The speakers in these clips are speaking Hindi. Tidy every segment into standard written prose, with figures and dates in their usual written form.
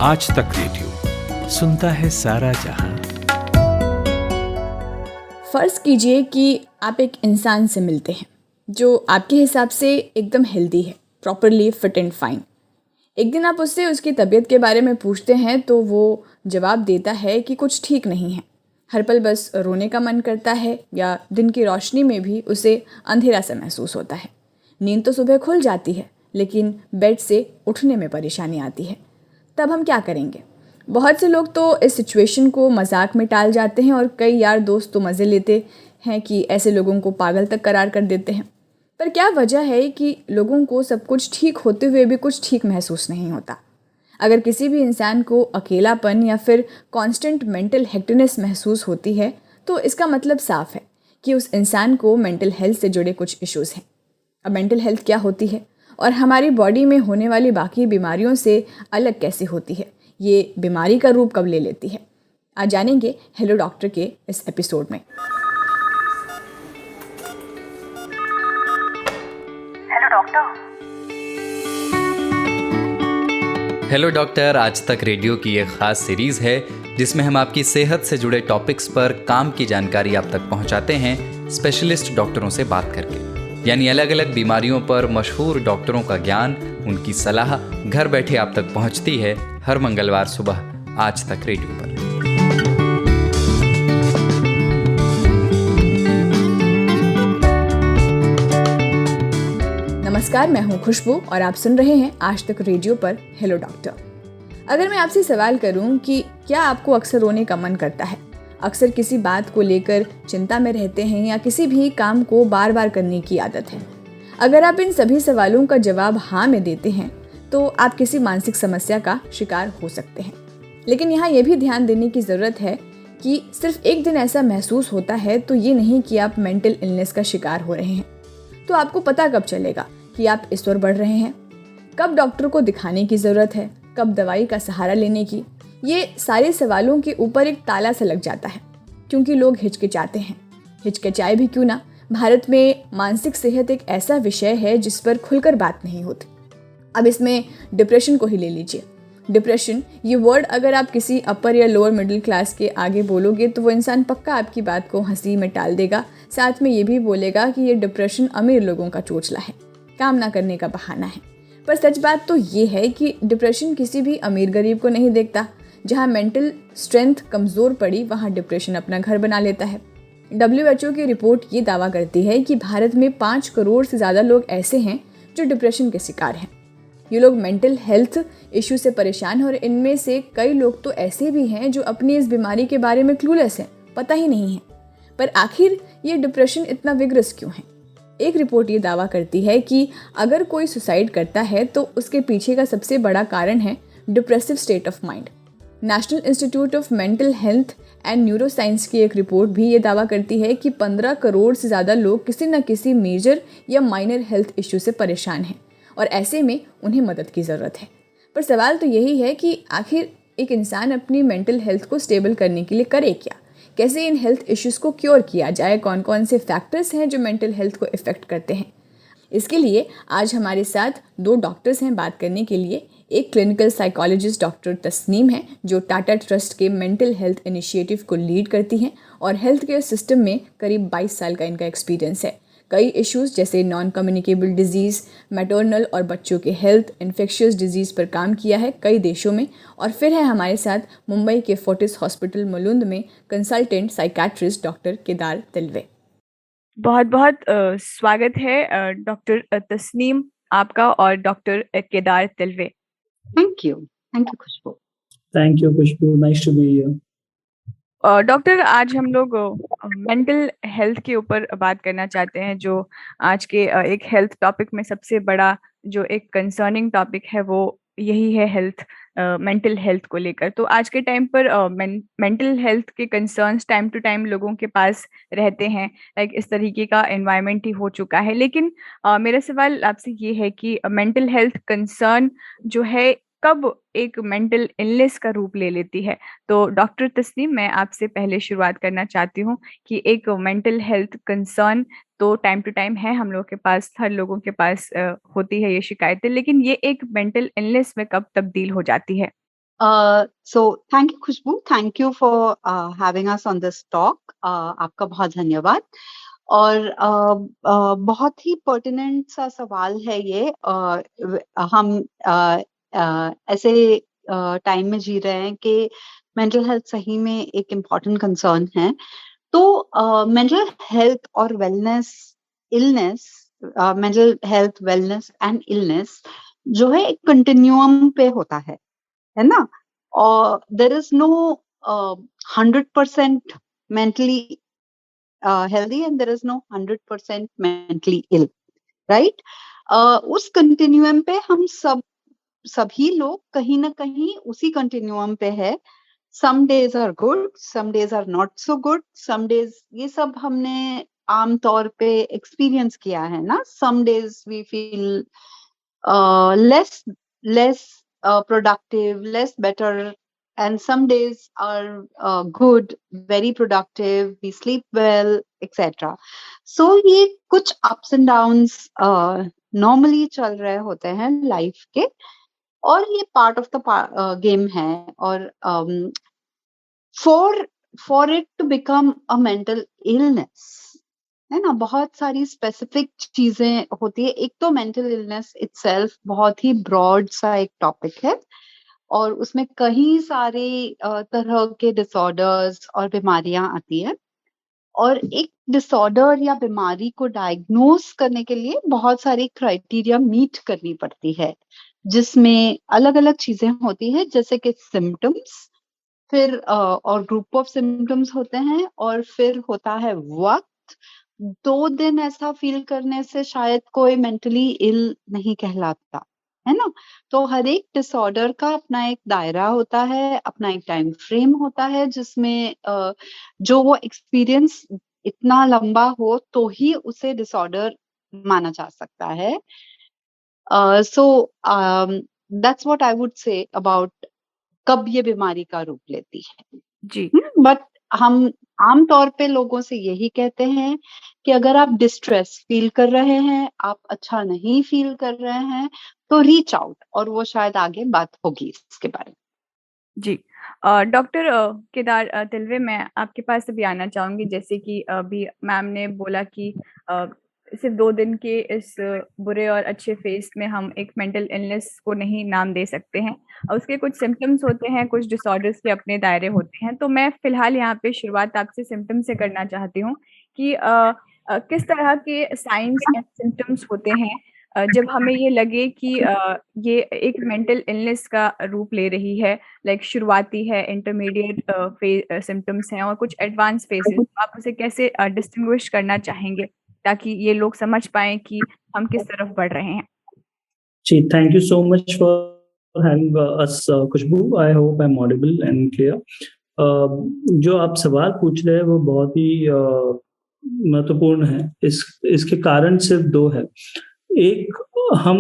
आज तक रेडियो सुनता है सारा जहां। फ़र्ज़ कीजिए कि आप एक इंसान से मिलते हैं जो आपके हिसाब से एकदम हेल्दी है, प्रॉपरली फिट एंड फाइन। एक दिन आप उससे उसकी तबीयत के बारे में पूछते हैं तो वो जवाब देता है कि कुछ ठीक नहीं है, हर पल बस रोने का मन करता है या दिन की रोशनी में भी उसे अंधेरा सा महसूस होता है। नींद तो सुबह खुल जाती है लेकिन बेड से उठने में परेशानी आती है। तब हम क्या करेंगे? बहुत से लोग तो इस सिचुएशन को मजाक में टाल जाते हैं और कई यार दोस्त तो मज़े लेते हैं कि ऐसे लोगों को पागल तक करार कर देते हैं। पर क्या वजह है कि लोगों को सब कुछ ठीक होते हुए भी कुछ ठीक महसूस नहीं होता? अगर किसी भी इंसान को अकेलापन या फिर कांस्टेंट मेंटल हेक्टिनेस महसूस होती है तो इसका मतलब साफ है कि उस इंसान को मेंटल हेल्थ से जुड़े कुछ इश्यूज़ हैं। अब मेंटल हेल्थ क्या होती है और हमारी बॉडी में होने वाली बाकी बीमारियों से अलग कैसे होती है, ये बीमारी का रूप कब ले लेती है, आज जानेंगे हेलो डॉक्टर के इस एपिसोड में। Hello doctor. हेलो डॉक्टर आज तक रेडियो की एक खास सीरीज है जिसमें हम आपकी सेहत से जुड़े टॉपिक्स पर काम की जानकारी आप तक पहुंचाते हैं स्पेशलिस्ट डॉक्टरों से बात करके। यानी अलग अलग बीमारियों पर मशहूर डॉक्टरों का ज्ञान, उनकी सलाह घर बैठे आप तक पहुंचती है हर मंगलवार सुबह आज तक रेडियो पर। नमस्कार, मैं हूँ खुशबू और आप सुन रहे हैं आज तक रेडियो पर हेलो डॉक्टर। अगर मैं आपसे सवाल करूँ कि क्या आपको अक्सर रोने का मन करता है, अक्सर किसी बात को लेकर चिंता में रहते हैं या किसी भी काम को बार बार करने की आदत है? अगर आप इन सभी सवालों का जवाब हाँ में देते हैं तो आप किसी मानसिक समस्या का शिकार हो सकते हैं। लेकिन यहाँ ये भी ध्यान देने की ज़रूरत है कि सिर्फ एक दिन ऐसा महसूस होता है तो ये नहीं कि आप मेंटल इलनेस का शिकार हो रहे हैं। तो आपको पता कब चलेगा कि आप इस ओर बढ़ रहे हैं? कब डॉक्टर को दिखाने की ज़रूरत है, कब दवाई का सहारा लेने की? ये सारे सवालों के ऊपर एक ताला सा लग जाता है क्योंकि लोग हिचकिचाते हैं। हिचकिचाए भी क्यों ना, भारत में मानसिक सेहत एक ऐसा विषय है जिस पर खुलकर बात नहीं होती। अब इसमें डिप्रेशन को ही ले लीजिए। डिप्रेशन ये वर्ड अगर आप किसी अपर या लोअर मिडिल क्लास के आगे बोलोगे तो वो इंसान पक्का आपकी बात को हंसी में टाल देगा, साथ में ये भी बोलेगा कि ये डिप्रेशन अमीर लोगों का चोचला है, काम ना करने का बहाना है। पर सच बात तो ये है कि डिप्रेशन किसी भी अमीर गरीब को नहीं देखता। जहाँ मेंटल स्ट्रेंथ कमज़ोर पड़ी वहाँ डिप्रेशन अपना घर बना लेता है। WHO की रिपोर्ट ये दावा करती है कि भारत में 5 करोड़ से ज़्यादा लोग ऐसे हैं जो डिप्रेशन के शिकार हैं। ये लोग मेंटल हेल्थ इशू से परेशान हैं और इनमें से कई लोग तो ऐसे भी हैं जो अपनी इस बीमारी के बारे में क्लूलेस हैं, पता ही नहीं है। पर आखिर ये डिप्रेशन इतना विग्रस क्यों है? एक रिपोर्ट ये दावा करती है कि अगर कोई सुसाइड करता है तो उसके पीछे का सबसे बड़ा कारण है depressive state of mind. National institute of mental health and neuroscience की एक रिपोर्ट भी ये दावा करती है कि 15 करोड़ से ज़्यादा लोग किसी न किसी मेजर या माइनर हेल्थ इश्यू से परेशान हैं और ऐसे में उन्हें मदद की ज़रूरत है। पर सवाल तो यही है कि आखिर एक इंसान अपनी मेंटल हेल्थ को स्टेबल करने के लिए करे क्या? कैसे इन हेल्थ इश्यूज़ को क्योर किया जाए? कौन कौन से फैक्टर्स हैं जो मेंटल हेल्थ को इफ़ेक्ट करते हैं? इसके लिए आज हमारे साथ 2 डॉक्टर्स हैं बात करने के लिए। एक क्लिनिकल साइकोलॉजिस्ट डॉक्टर तस्नीम है जो टाटा ट्रस्ट के मेंटल हेल्थ इनिशिएटिव को लीड करती हैं और हेल्थ केयर सिस्टम में करीब 22 साल का इनका एक्सपीरियंस है। कई इश्यूज़ जैसे नॉन कम्युनिकेबल डिजीज़, मैटरनल और बच्चों के हेल्थ, इन्फेक्शियस डिजीज़ पर काम किया है कई देशों में। और फिर है हमारे साथ मुंबई के फोर्टिस हॉस्पिटल मुलुंद में consultant psychiatrist doctor Kedar Tilwe. बहुत बहुत स्वागत है डॉक्टर तस्नीम आपका और doctor Kedar Tilwe. Thank you Khushbu. Thank you, Kushbu. Nice to be here. डॉक्टर आज हम लोग मेंटल हेल्थ के ऊपर बात करना चाहते हैं जो आज के एक हेल्थ टॉपिक में सबसे बड़ा जो एक कंसर्निंग टॉपिक है वो यही है हेल्थ, मेंटल हेल्थ को लेकर। तो आज के टाइम पर मेंटल हेल्थ के कंसर्न्स टाइम टू टाइम लोगों के पास रहते हैं। लाइक इस तरीके का एनवायरनमेंट ही हो चुका है। लेकिन मेरा सवाल आपसे ये है कि मेंटल हेल्थ कंसर्न जो है कब एक मेंटल इलनेस का रूप ले लेती है? तो डॉक्टर तस्नीम, मैं आपसे पहले शुरुआत करना चाहती हूँ कि एक मेंटल हेल्थ कंसर्न तो टाइम टू टाइम है हम लोग के पास, हर लोगों के पास होती है ये शिकायतें, लेकिन ये एक मेंटल इलनेस में कब तब्दील हो जाती है? So thank you, Khushbu. Thank you for having us on this talk. आपका बहुत धन्यवाद. और बहुत ही पर्टिनेंट सा सवाल है ये. हम ऐसे टाइम में जी रहे हैं कि मेंटल हेल्थ सही में एक इम्पॉर्टेंट कंसर्न है. तो मेंटल हेल्थ और mental health, wellness and illness जो है एक कंटिन्यूअम पे होता है ना. और there is no 100% mentally healthy and there is no 100% mentally ill, right? उस कंटिन्यूअम पे हम सभी लोग कहीं ना कहीं उसी कंटिन्यूअम पे है. some days are good, some days are not so good, some days, ये सब हमने आम तौर पे एक्सपीरियंस किया है ना. some days we feel less productive, less better, and some days are good, very productive, we sleep well, etc. So ये कुछ ups and downs normally चल रहे होते हैं लाइफ के, और ये पार्ट ऑफ द गेम है. और for it to become a mental illness, है ना, बहुत सारी स्पेसिफिक चीजें होती है. एक तो मेंटल इलनेस इटसेल्फ बहुत ही ब्रॉड सा एक टॉपिक है, और उसमें कई सारे तरह के डिसऑर्डर्स और बीमारियां आती है. और एक डिसऑर्डर या बीमारी को डायग्नोज करने के लिए बहुत सारी क्राइटेरिया मीट करनी पड़ती है, जिसमें अलग अलग चीजें होती है, जैसे कि सिम्टम्स, फिर और ग्रुप ऑफ सिम्टम्स होते हैं, और फिर होता है वक्त. 2 दिन ऐसा फील करने से शायद कोई मेंटली इल नहीं कहलाता, है ना. तो हर एक डिसऑर्डर का अपना एक दायरा होता है, अपना एक टाइम फ्रेम होता है, जिसमें जो वो एक्सपीरियंस इतना लंबा हो तो ही उसे डिसऑर्डर माना जा सकता है. So that's what I would say about कब ये बीमारी का रूप लेती है. जी. बट हम आमतौर पे लोगों से यही कहते हैं कि अगर आप डिस्ट्रेस फील कर रहे हैं, आप अच्छा नहीं फील कर रहे हैं, तो रीच आउट, और वो शायद आगे बात होगी इसके बारे में. जी. डॉक्टर केदार तिलवे, मैं आपके पास अभी आना चाहूँगी. जैसे कि अभी मैम ने बोला कि सिर्फ 2 दिन के इस बुरे और अच्छे फेज में हम एक मेंटल इलनेस को नहीं नाम दे सकते हैं, और उसके कुछ सिम्टम्स होते हैं, कुछ डिसऑर्डर्स के अपने दायरे होते हैं. तो मैं फिलहाल यहाँ पे शुरुआत आपसे सिम्टम्स से करना चाहती हूँ कि किस तरह के साइंस एंड सिम्टम्स होते हैं जब हमें ये लगे कि ये एक मेंटल इलनेस का रूप ले रही है. लाइक शुरुआती है, इंटरमीडिएट सिम्टम्स हैं, और कुछ एडवांस फेजेस. आप उसे कैसे डिस्टिंग्विश करना चाहेंगे ताकि ये लोग समझ पाएं कि हम किस तरफ बढ़ रहे हैं. जी, thank you so much for having us Khushbu. I hope I am audible and clear. जो आप सवाल पूछ रहे हैं वो बहुत ही महत्वपूर्ण है. इसके कारण सिर्फ 2 है. एक, हम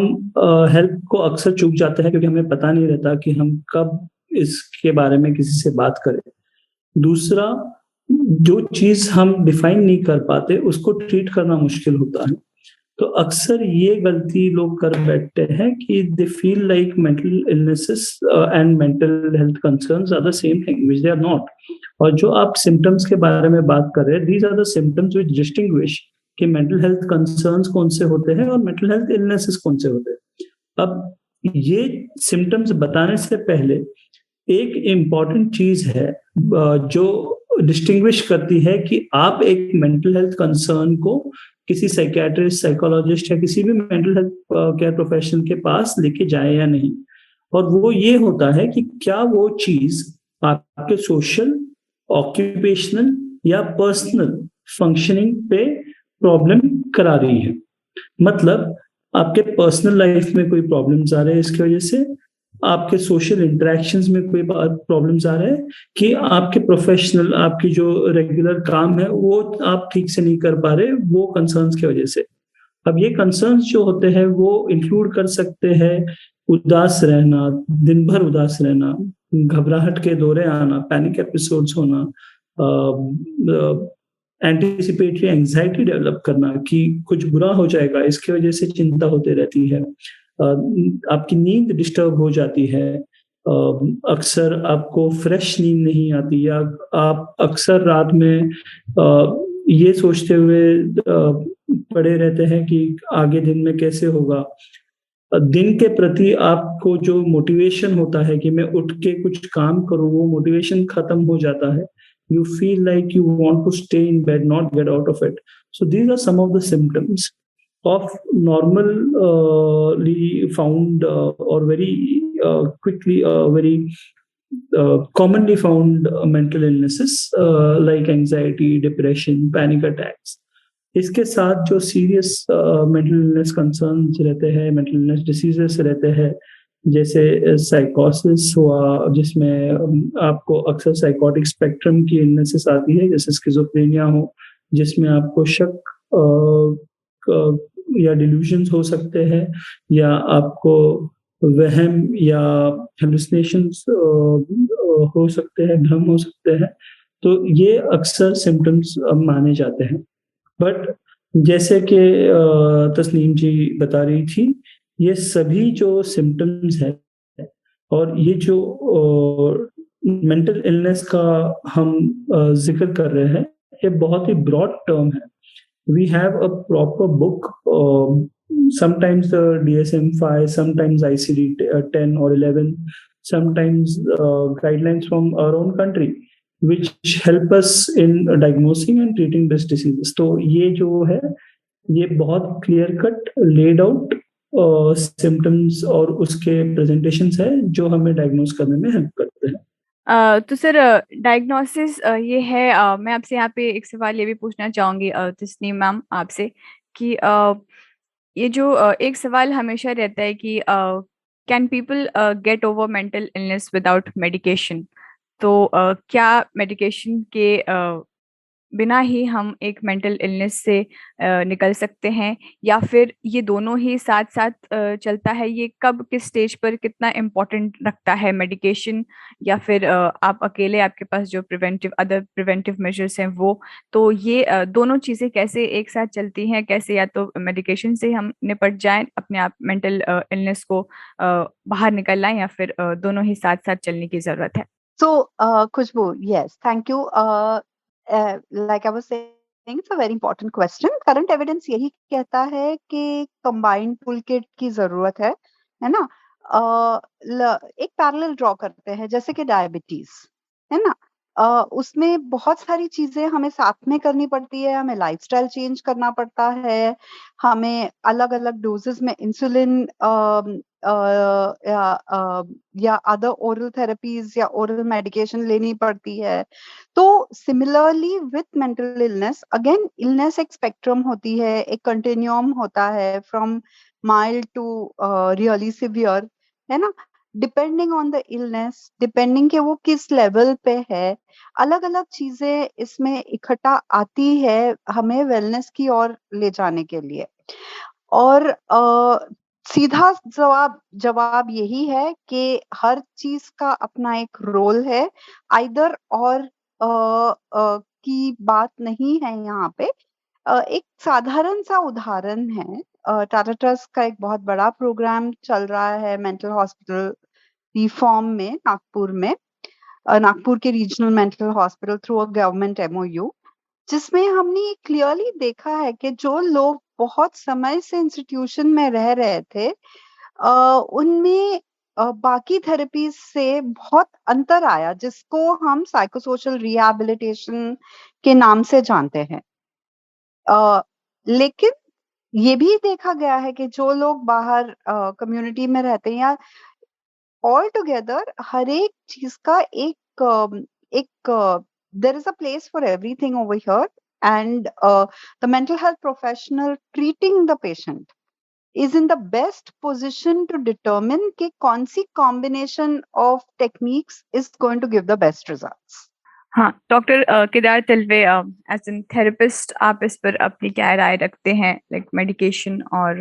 हेल्प को अक्सर चूक जाते हैं क्योंकि हमें पता नहीं रहता कि हम कब इसके बारे में किसी से बात करें. दूसरा, जो चीज हम डिफाइन नहीं कर पाते उसको ट्रीट करना मुश्किल होता है. तो अक्सर ये गलती लोग कर बैठते हैं कि they feel like mental illnesses and mental health concerns are the same thing, which they are not. और जो आप सिम्टम्स के बारे में बात कर रहे हैं, these are the symptoms which distinguish कि मेंटल हेल्थ कंसर्न्स कौन से होते हैं और मेंटल हेल्थ इलनेसेस कौन से होते हैं. अब ये सिम्टम्स बताने से पहले एक इम्पॉर्टेंट चीज है जो डिस्टिंग्विश करती है कि आप एक मेंटल हेल्थ कंसर्न को किसी साइकियाट्रिस्ट, साइकोलॉजिस्ट या किसी भी मेंटल हेल्थ केयर प्रोफेशनल के पास लेके जाए या नहीं. और वो ये होता है कि क्या वो चीज आपके सोशल, ऑक्यूपेशनल या पर्सनल फंक्शनिंग पे प्रॉब्लम करा रही है. मतलब आपके पर्सनल लाइफ में कोई प्रॉब्लम्स आ रहे हैं इसकी वजह से, आपके सोशल इंटरेक्शंस में कोई प्रॉब्लम्स आ रहे हैं, कि आपके प्रोफेशनल, आपकी जो रेगुलर काम है वो आप ठीक से नहीं कर पा रहे, वो कंसर्न्स की वजह से. अब ये कंसर्न्स जो होते हैं वो इंक्लूड कर सकते हैं उदास रहना, दिन भर उदास रहना, घबराहट के दौरे आना, पैनिक एपिसोड्स होना, एंटीसिपेटरी एंजाइटी डेवलप करना कि कुछ बुरा हो जाएगा, इसकी वजह से चिंता होती रहती है, आपकी नींद डिस्टर्ब हो जाती है, अक्सर आपको फ्रेश नींद नहीं आती, या आप अक्सर रात में ये सोचते हुए पड़े रहते हैं कि आगे दिन में कैसे होगा। दिन के प्रति आपको जो मोटिवेशन होता है कि मैं उठ के कुछ काम करूँ, वो मोटिवेशन खत्म हो जाता है। You feel like you want to stay in bed, not get out of it. So these are some of the symptoms of normally found or very quickly, very commonly found mental illnesses like anxiety, depression, panic attacks. इसके साथ जो सीरियस मेंटल इलनेस कंसर्न्स रहते हैं, मेंटल इलनेस डिसीजेस रहते हैं, जैसे साइकोसिस हुआ, जिसमें आपको अक्सर साइकोटिक स्पेक्ट्रम की इलनेसेस आती है, जैसे स्किज़ोफ्रेनिया हो, जिसमें आपको शक या डिल्यूजन्स हो सकते हैं, या आपको वहम या हेलुसिनेशंस हो सकते हैं, भ्रम हो सकते हैं। तो ये अक्सर सिम्टम्स माने जाते हैं। बट जैसे कि तस्नीम जी बता रही थी, ये सभी जो सिम्टम्स हैं और ये जो मेंटल इलनेस का हम जिक्र कर रहे हैं, ये बहुत ही ब्रॉड टर्म है। We have a proper book, sometimes the DSM-5, sometimes ICD-10 or 11, sometimes guidelines from our own country, which help us in diagnosing and treating this disease. तो ये जो है, ये बहुत clear cut laid out symptoms और उसके प्रेजेंटेशंस है जो हमें डायग्नोस करने में हेल्प करते हैं। तो सर डायग्नोसिस ये है, मैं आपसे यहाँ पे एक सवाल ये भी पूछना चाहूँगी तस्नीम मैम आपसे कि ये जो एक सवाल हमेशा रहता है कि can people get over mental illness without medication. तो क्या मेडिकेशन के बिना ही हम एक मेंटल इलनेस से निकल सकते हैं, या फिर ये दोनों ही साथ साथ चलता है? ये कब किस स्टेज पर कितना इम्पोर्टेंट रखता है मेडिकेशन, या फिर आप अकेले आपके पास जो अदर प्रिवेंटिव मेजर्स हैं वो? तो ये दोनों चीज़ें कैसे एक साथ चलती हैं? कैसे या तो मेडिकेशन से हम निपट जाएं, अपने आप मेंटल इलनेस को बाहर निकल लाएं, या फिर दोनों ही साथ साथ चलने की ज़रूरत है? So, Khushbu, yes, thank you. Like I was saying, it's a very important question. Current evidence यही कहता है कि combined toolkit की जरूरत है ना? एक पैरेलल ड्रॉ करते हैं, जैसे कि डायबिटीज है ना, उसमें बहुत सारी चीजें हमें साथ में करनी पड़ती है। हमें लाइफस्टाइल चेंज करना पड़ता है, हमें अलग अलग डोजेस में इंसुलिन या अदर ओरल थेरेपीज या ओरल मेडिकेशन लेनी पड़ती है। तो similarly with mental illness, again illness एक स्पेक्ट्रम होती है, एक कंटिन्यूम होता है from mild to really severe, है ना। Depending on the illness, depending के वो किस लेवल पे है, अलग अलग चीजें इसमें इकट्ठा आती है हमें वेलनेस की ओर ले जाने के लिए। और सीधा जवाब यही है कि हर चीज का अपना एक रोल है, आइदर और की बात नहीं है यहाँ पे। एक साधारण सा उदाहरण है, टाटा ट्रस्ट का एक बहुत बड़ा प्रोग्राम चल रहा है मेंटल हॉस्पिटल रिफॉर्म में नागपुर में, नागपुर के regional mental hospital through a government MOU, जिसमें हमने क्लियरली देखा है कि जो लोग बहुत समय से इंस्टीट्यूशन में रह रहे थे, उनमें बाकी थेरेपीज से बहुत अंतर आया, जिसको हम साइकोसोशल रिहैबिलिटेशन के नाम से जानते हैं। लेकिन ये भी देखा गया है कि जो लोग बाहर कम्युनिटी में रहते हैं या ऑल टुगेदर, हर एक चीज का there is a place for everything over here, and the mental health professional treating the patient is in the best position to determine कि कौन सी combination of techniques is going to give the best results. हाँ, doctor Kedar Talwe, as an therapist आप इस पर अपनी क्या राय रखते हैं, लाइक मेडिकेशन और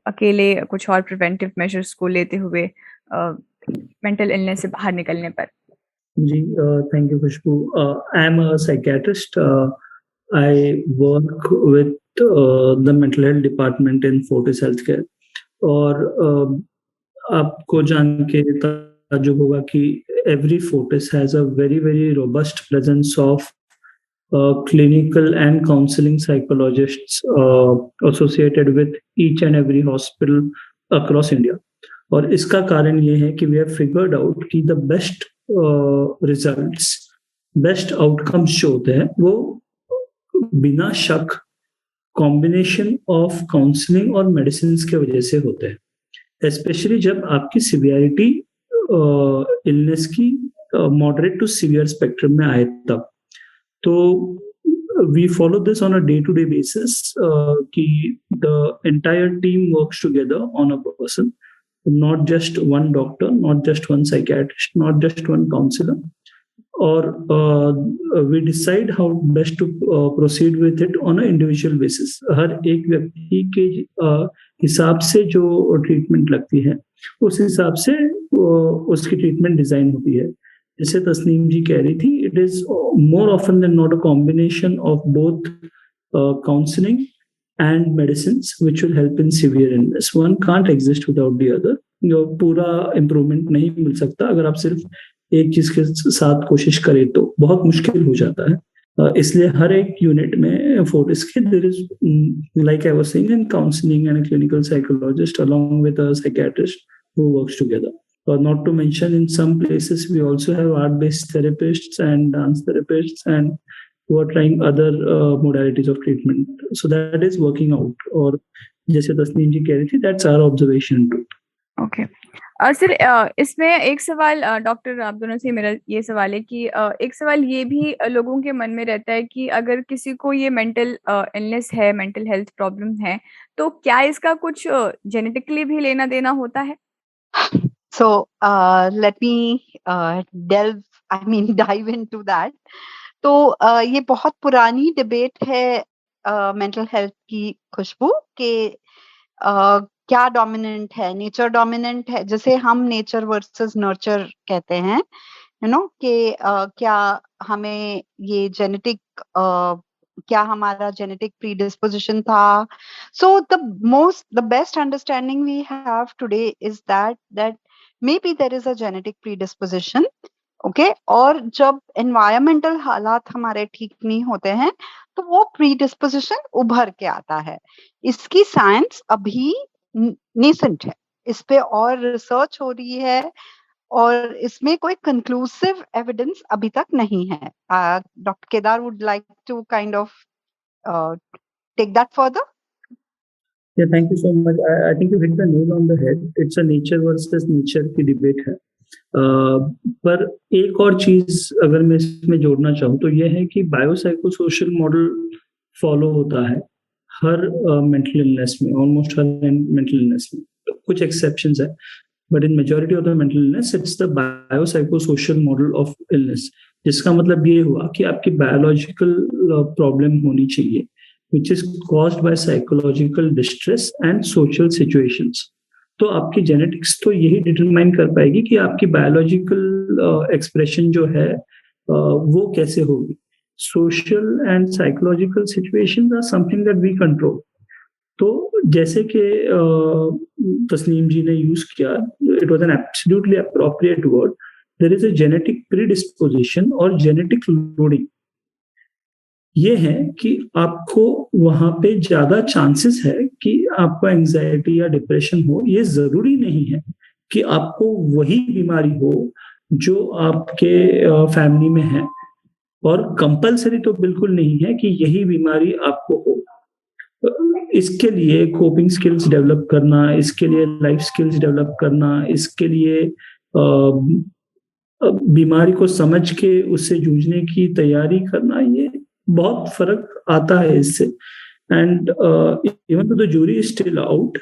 अकेले कुछ और प्रिवेंटिव मेजर्स को लेते हुए मेंटल इलनेस से बाहर निकलने पर? जी, thank you Khushbu. I am a psychiatrist, I work with the mental health department in Fortis health care, और आपको जान के ताज्जुब होगा कि every Fortis has a very very robust presence of clinical and counseling psychologists associated with each and every hospital across India. और इसका कारण ये है कि we have figured out कि the best results, best outcomes जो होते हैं वो बिना शक कॉम्बिनेशन ऑफ काउंसलिंग और मेडिसिन के वजह से होते हैं, स्पेशली जब आपकी सिवियरिटी इलनेस की मॉडरेट टू सीवियर स्पेक्ट्रम में आए तब। तो we follow this on a day to day basis कि the entire team works together on a person, not just one doctor, not just one psychiatrist, not just one counselor, or we decide how best to proceed with it on an individual basis. हर एक व्यक्ति के हिसाब से जो ट्रीटमेंट लगती है उस हिसाब से उसकी ट्रीटमेंट डिजाइन होती है। जैसे तस्नीम जी कह रही थी, it is more often than not a combination of both counselling and medicines which will help in severe illness. One can't exist without the other. जो पूरा इम्प्रूवमेंट नहीं मिल सकता अगर आप सिर्फ एक चीज के साथ कोशिश करें तो बहुत मुश्किल हो जाता है। इसलिए हर एक यूनिट में फोर्टिस के there is, like I was saying, in counselling and clinical psychologist along with a psychiatrist who works together. Not to mention, in some places we also have art-based therapists and dance therapists and who are trying other modalities of treatment. So that is working out. और जैसे तस्नीम जी कह रही थी, that's our observation too. Okay sir, इसमें एक सवाल डॉक्टर आप दोनों से मेरा ये सवाल है कि एक सवाल ये भी लोगों के मन में रहता है कि अगर किसी को ये मेंटल इलनेस है, मेंटल हेल्थ प्रॉब्लम है, तो क्या इसका कुछ जेनेटिकली भी लेना देना होता है? So let me dive into that. तो ये बहुत पुरानी डिबेट है मेंटल हेल्थ की, खुशबू, कि क्या डोमिनेंट है, नेचर डोमिनेंट है, जैसे हम नेचर वर्सेस नर्चर कहते हैं, यू नो, कि क्या हमें ये जेनेटिक, क्या हमारा जेनेटिक प्रीडिस्पोजिशन था। So the best understanding we have today is that maybe there is a genetic predisposition, okay, और जब एनवायरमेंटल हालात हमारे ठीक नहीं होते हैं तो वो प्रीडिस्पोजिशन उभर के आता है। इसकी साइंस अभी नेसेंट है, इस पे और रिसर्च हो रही है और इसमें कोई कंक्लूसिव एविडेंस अभी तक नहीं है। Doctor Kedar would like to kind of take that further. Yeah, thank you so much. I think you hit the nail on the head. It's a nature versus nature की डिबेट है। पर एक और चीज अगर मैं इसमें जोड़ना चाहूँ तो यह है कि बायोसाइकोसोशल मॉडल फॉलो होता है हर मेंटल इलनेस में, ऑलमोस्ट हर मेंटल इलनेस में। कुछ एक्सेप्शंस है, but in majority of the mental illness it's the biopsychosocial model of illness, जिसका मतलब ये हुआ कि आपकी बायोलॉजिकल प्रॉब्लम होनी चाहिए which is caused by psychological distress and social situations. तो आपकी जेनेटिक्स तो यही डिटरमाइन कर पाएगी कि आपकी बायोलॉजिकल एक्सप्रेशन जो है वो कैसे होगी। Social and psychological situations are something that we control. तो जैसे कि तस्नीम जी ने यूज किया, it was an absolutely appropriate word, there is a genetic predisposition और जेनेटिक लोडिंग। ये है कि आपको वहां पे ज्यादा चांसेस है कि आपको एंजाइटी या डिप्रेशन हो। ये जरूरी नहीं है कि आपको वही बीमारी हो जो आपके फैमिली में है, और कंपलसरी तो बिल्कुल नहीं है कि यही बीमारी आपको हो। इसके लिए कोपिंग स्किल्स डेवलप करना, इसके लिए लाइफ स्किल्स डेवलप करना, इसके लिए बीमारी को समझ के उससे जूझने की तैयारी करना, ये बहुत फर्क आता है इससे। And even though the jury is still out,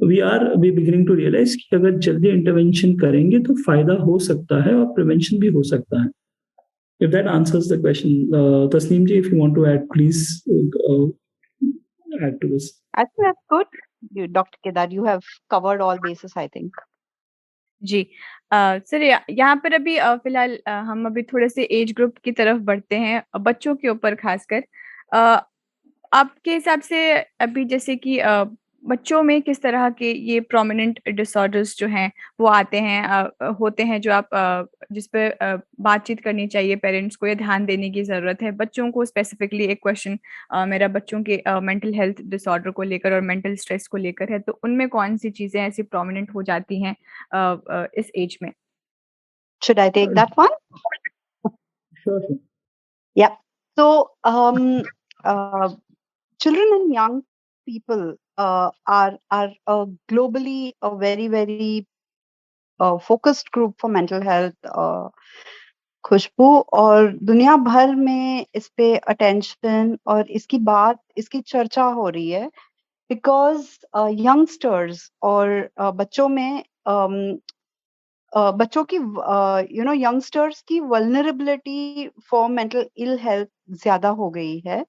we beginning to realise कि अगर जल्दी इंटरवेंशन करेंगे तो फायदा हो सकता है और प्रिवेंशन भी हो सकता है। If that answers the question, Tasneem ji, if you want to add, please add to this. I think that's good. Dr. Kedar, you have covered all bases, I think. जी सर, यहाँ पर अभी फिलहाल हम अभी थोड़े से एज ग्रुप की तरफ बढ़ते हैं, बच्चों के ऊपर खासकर। आपके हिसाब से अभी जैसे कि बच्चों में किस तरह के ये प्रोमिनेंट डिसऑर्डर्स जो हैं वो आते हैं, होते हैं, जो आप जिस पे बातचीत करनी चाहिए पेरेंट्स को या ध्यान देने की ज़रूरत है बच्चों को स्पेसिफिकली? एक क्वेश्चन मेरा बच्चों के मेंटल हेल्थ डिसऑर्डर को लेकर और मेंटल स्ट्रेस को लेकर है, तो उनमें कौन सी चीज़ें ऐसी प्रोमिनेंट हो जाती हैं इस एज में? Should I take that one? Sure, sure. Yeah. So, children and young people are globally a very focused group for mental health. खुशबू, और दुनिया भर में इस पे अटेंशन और इसकी चर्चा हो रही है बिकॉज यंगस्टर्स और बच्चों में बच्चों की यंगस्टर्स की vulnerability for mental ill health ज्यादा हो गई है,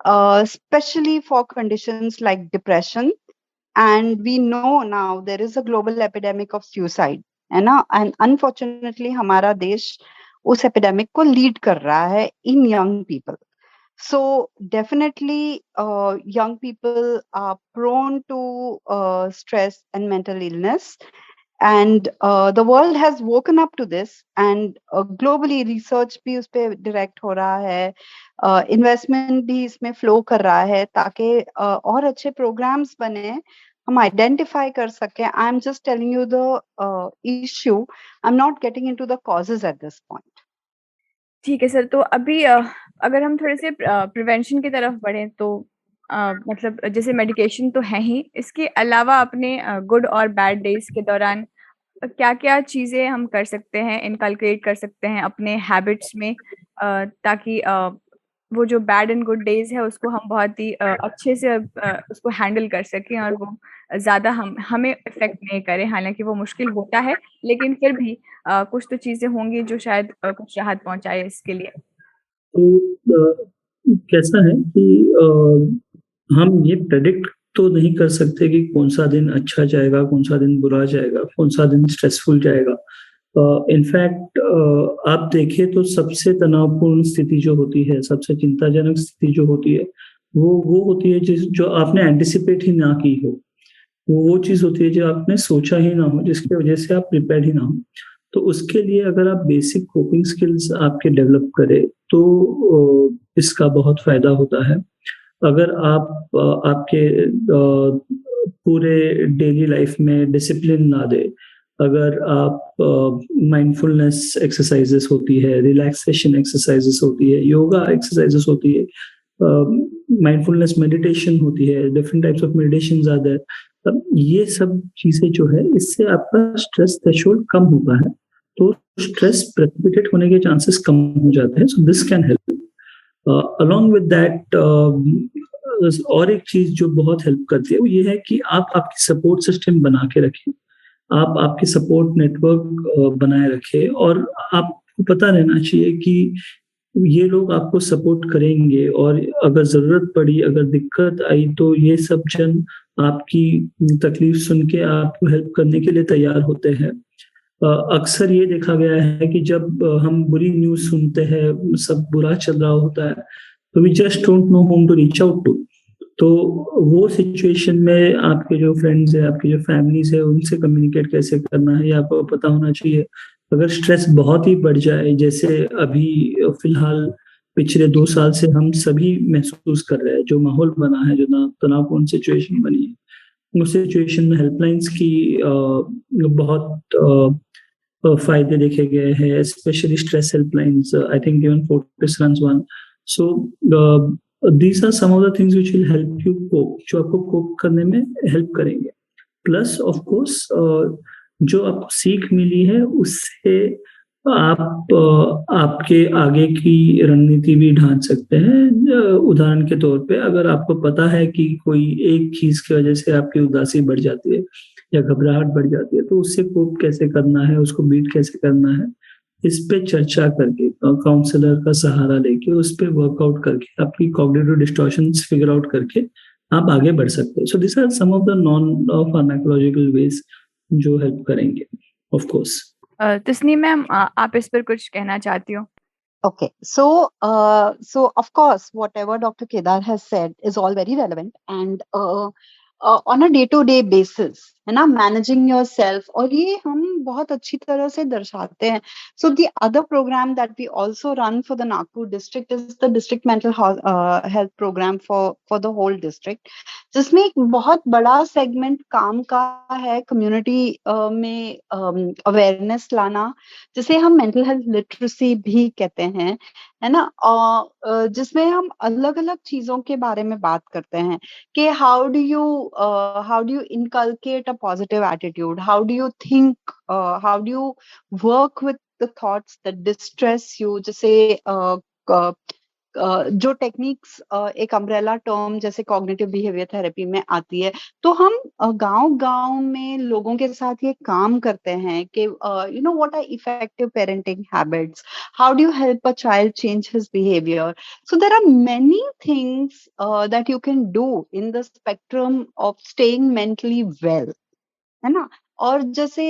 especially for conditions like depression. And we know now there is a global epidemic of suicide, है ना? And unfortunately हमारा देश उस epidemic को lead कर रहा है in young people. So definitely young people are prone to stress and mental illness. And the world has woken up to this, and globally research भी उस पे direct हो रहा है, investment भी इसमें flow कर रहा है ताकि और अच्छे programs बने, हम identify कर सकें. I'm just telling you the issue. I'm not getting into the causes at this point. ठीक है सर, तो अभी अगर हम थोड़े से प्रिवेंशन की तरफ बढ़ें तो मतलब जैसे मेडिकेशन तो है ही, इसके अलावा अपने गुड और बैड डेज के दौरान क्या-क्या चीज़ें हम कर सकते हैं, इनकलकेट कर सकते हैं अपने हैबिट्स में, ताकि वो जो बैड एंड गुड डेज़ है उसको हम बहुत ही अच्छे से उसको हैंडल कर सकें और वो ज़्यादा हमें इफ़ेक्ट नहीं करे। हालाँकि वो मुश्किल होता है, लेकिन फिर भी कुछ तो चीज़ें होंगी जो शायद कुछ राहत पहुँचाए इसके लिए। तो कैसा है कि हम ये प्रेडिक्ट तो नहीं कर सकते कि कौन सा दिन अच्छा जाएगा, कौन सा दिन बुरा जाएगा, कौन सा दिन स्ट्रेसफुल जाएगा। इनफैक्ट आप देखें तो सबसे तनावपूर्ण स्थिति जो होती है, सबसे चिंताजनक स्थिति जो होती है, वो होती है जो आपने एंटिसिपेट ही ना की हो। वो चीज़ होती है जो आपने सोचा ही ना हो, जिसकी वजह से आप प्रिपेयर्ड ही ना हो। तो उसके लिए अगर आप बेसिक कोपिंग स्किल्स आपके डेवलप करें तो इसका बहुत फ़ायदा होता है। अगर आप आपके पूरे डेली लाइफ में डिसिप्लिन ला दें, अगर आप माइंडफुलनेस एक्सरसाइजेस होती है, रिलैक्सेशन एक्सरसाइजेस होती है, योगा एक्सरसाइजेस होती है, माइंडफुलनेस मेडिटेशन होती है, different types of meditations are there. अब ये सब चीज़ें जो है इससे आपका स्ट्रेस थ्रेशोल्ड कम होता है, तो स्ट्रेस प्रेसिपिटेट होने के चांसेस कम हो जाते हैं। So this can help. Along with that और एक चीज़ जो बहुत हेल्प करती है वो ये है कि आप आपकी सपोर्ट सिस्टम बना के रखें, आप आपके सपोर्ट नेटवर्क बनाए रखें, और आपको पता रहना चाहिए कि ये लोग आपको सपोर्ट करेंगे, और अगर ज़रूरत पड़ी, अगर दिक्कत आई तो ये सब जन आपकी तकलीफ सुन के आपको हेल्प करने के लिए तैयार होते हैं। अक्सर ये देखा गया है कि जब हम बुरी न्यूज़ सुनते हैं, सब बुरा चल रहा होता है, तो we just don't know whom to reach out to. तो वो सिचुएशन में आपके जो फ्रेंड्स हैं, आपकी जो फैमिलीज है, उनसे कम्युनिकेट कैसे करना है ये आपको पता होना चाहिए। अगर स्ट्रेस बहुत ही बढ़ जाए, जैसे अभी फिलहाल पिछले 2 साल से हम सभी महसूस कर रहे हैं, जो माहौल बना है, जो तनावपूर्ण सिचुएशन बनी है, उस सिचुएशन में हेल्पलाइंस की बहुत फायदे देखे गए हैं, specially stress helplines. I think even Fortis runs one. So these are some of the things which will help you cope, जो आपको कोप करने में हेल्प करेंगे। प्लस ऑफ कोर्स जो आपको सीख मिली है उससे आप आपके आगे की रणनीति भी ढांच सकते हैं। उदाहरण के तौर पे अगर आपको पता है कि कोई एक चीज़ की वजह से आपकी उदासी बढ़ जाती है या घबराहट बढ़ जाती है, तो उससे कोप कैसे करना है, उसको बीट कैसे करना है, इस पे चर्चा करके, काउंसलर का सहारा लेके, उस पे वर्कआउट करके, आपकी कॉग्निटिव डिस्टॉर्शंस फिगर आउट करके आप आगे बढ़ सकते हो। So this are some of the non pharmacological ways जो हेल्प करेंगे, ऑफ कोर्स। तस्नीम मैम, आप इस पर कुछ कहना चाहती हो? Okay, so of course, whatever Dr. Kedar has said is all very relevant, and on a day to day basis, है ना, मैनेजिंग योर सेल्फ, और ये हम बहुत अच्छी तरह से दर्शाते हैं. So the other programme that we also run for the Nagpur district is the district mental health programme for the whole district, जिसमें एक बहुत बड़ा सेगमेंट काम का है कम्युनिटी में अवेयरनेस लाना, जिसे हम मेंटल हेल्थ लिटरेसी भी कहते हैं, है ना. जिसमें हम अलग अलग चीजों के बारे में बात करते हैं कि how do you inculcate a positive attitude, how do you think, how do you work with the thoughts that distress you, जैसे जो टेक्निक्स एक अम्ब्रेला टर्म जैसे कॉग्निटिव बिहेवियर थेरेपी में आती है, तो हम गांव गांव में लोगों के साथ ये काम करते हैं कि you know what are effective parenting habits, how do you help a child change his behaviour. So there are many things that you can do in the spectrum of staying mentally well, है ना. और जैसे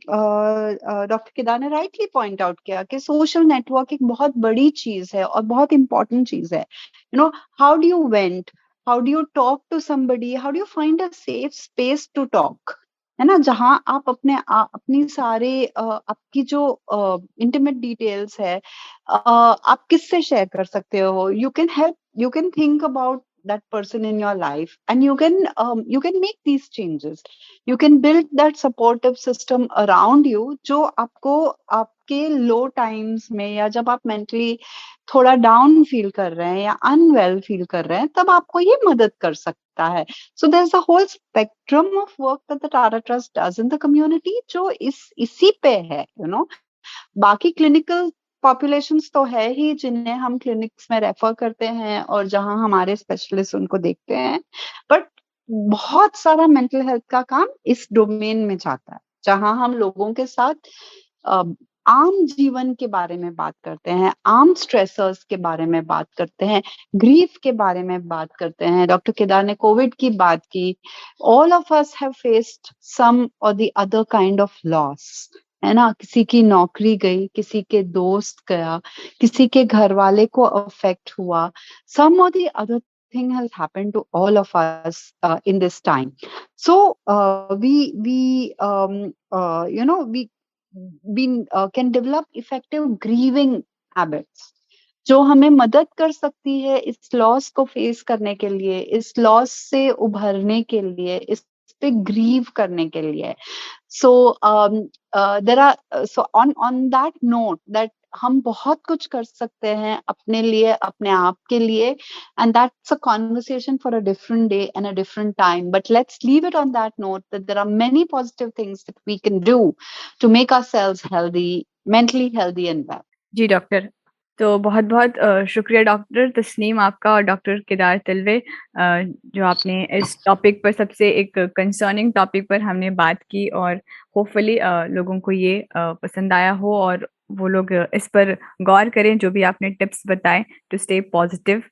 डॉक्टर केदार ने राइटली पॉइंट आउट किया कि सोशल नेटवर्क एक बहुत बड़ी चीज है और बहुत इंपॉर्टेंट चीज है. You know, how do you vent, how do you talk to somebody, how do you find a safe space to talk, है ना, जहां आप अपनी सारे आपकी जो इंटीमेट डिटेल्स है आप किससे शेयर कर सकते हो. You can think about that person in your life, and you can make these changes. You can build that supportive system around you, जो आपको आपके low times में या जब आप mentally थोड़ा down feel कर रहे हैं या unwell feel कर रहे हैं, तब आपको ये मदद कर सकता है. So there's a whole spectrum of work that the Tara Trust does in the community, जो इसी पे है, you know. बाकी क्लिनिकल पॉपुलेशंस तो है ही जिन्हें हम क्लिनिक्स में रेफर करते हैं और जहां हमारे स्पेशलिस्ट उनको देखते हैं, बट बहुत सारा मेंटल हेल्थ का काम इस डोमेन में जाता है, जहां हम लोगों के साथ आम जीवन के बारे में बात करते हैं, आम स्ट्रेसर्स के बारे में बात करते हैं, ग्रीफ के बारे में बात करते हैं. डॉक्टर केदार ने कोविड की बात की. All of us have faced some और the other kind of loss, है ना. किसी की नौकरी गई, किसी के दोस्त गया, किसी के घर वाले को अफेक्ट हुआ. Some or the other thing has happened to all of us in this time. So we can develop effective grieving habits, जो हमें मदद कर सकती है इस लॉस को फेस करने के लिए, इस लॉस से उभरने के लिए, इस पे ग्रीव करने के लिए. So there are on that note that हम बहुत कुछ कर सकते हैं अपने लिए, अपने आप के लिए, and that's a conversation for a different day and a different time. But let's leave it on that note that there are many positive things that we can do to make ourselves healthy, mentally healthy and well. जी डॉक्टर, तो बहुत बहुत शुक्रिया डॉक्टर तस्नीम आपका और डॉक्टर केदार तिलवे, जो आपने इस टॉपिक पर, सबसे एक कंसर्निंग टॉपिक पर हमने बात की, और होपफुली लोगों को ये पसंद आया हो और वो लोग इस पर गौर करें जो भी आपने टिप्स बताए to stay positive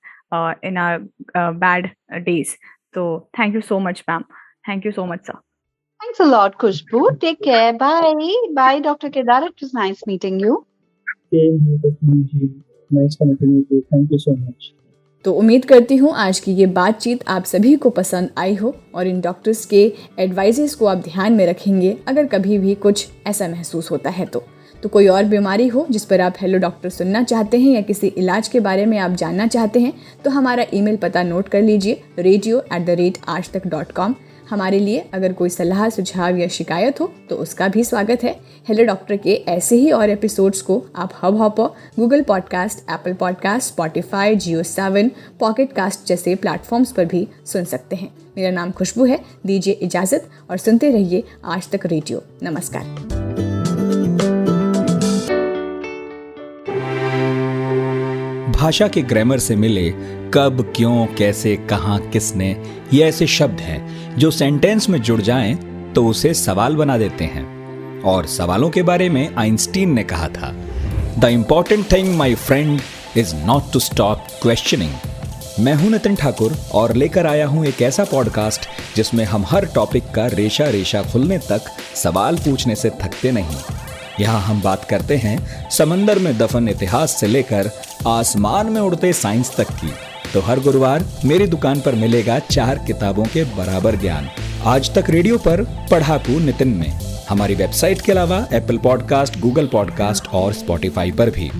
in our bad days. तो thank you so much ma'am, thank you so much sir. Thanks a lot, Khushbu. Take care. Bye, Dr. Kedar. It was nice meeting you. Nice connecting with you. Thank you so much. तो उम्मीद करती हूँ आज की ये बातचीत आप सभी को पसंद आई हो और इन डॉक्टर्स के एडवाइजेस को आप ध्यान में रखेंगे अगर कभी भी कुछ ऐसा महसूस होता है. तो कोई और बीमारी हो जिस पर आप हेलो डॉक्टर सुनना चाहते हैं या किसी इलाज के बारे में आप जानना चाहते हैं, तो हमारा ईमेल पता नोट कर लीजिए, radio@aajtak.com. हमारे लिए अगर कोई सलाह, सुझाव या शिकायत हो तो उसका भी स्वागत है. हेलो डॉक्टर के ऐसे ही और एपिसोड्स को आप hub hopper, Google podcast, Apple podcast, Spotify, जियो7, पॉकेट कास्ट जैसे प्लेटफॉर्म्स पर भी सुन सकते हैं. मेरा नाम खुशबू है. दीजिए इजाज़त और सुनते रहिए आज तक रेडियो. नमस्कार. भाषा के ग्रामर से मिले कब, क्यों, कैसे, कहाँ, किसने, ये ऐसे शब्द हैं जो सेंटेंस में जुड़ जाएं तो उसे सवाल बना देते हैं. और सवालों के बारे में आइंस्टीन ने कहा था, the important thing my friend is not to stop questioning. मैं हूं नितिन ठाकुर और लेकर आया हूं एक ऐसा पॉडकास्ट जिसमें हम हर टॉपिक का रेशा रेशा खुलने तक सवाल पूछने से थकते नहीं. यहाँ हम बात करते हैं समंदर में दफन इतिहास से लेकर आसमान में उड़ते साइंस तक की. तो हर गुरुवार मेरी दुकान पर मिलेगा 4 किताबों के बराबर ज्ञान। आज तक रेडियो पर पढ़ाकू नितिन में, हमारी वेबसाइट के अलावा एप्पल पॉडकास्ट, गूगल पॉडकास्ट और स्पॉटिफाई पर भी।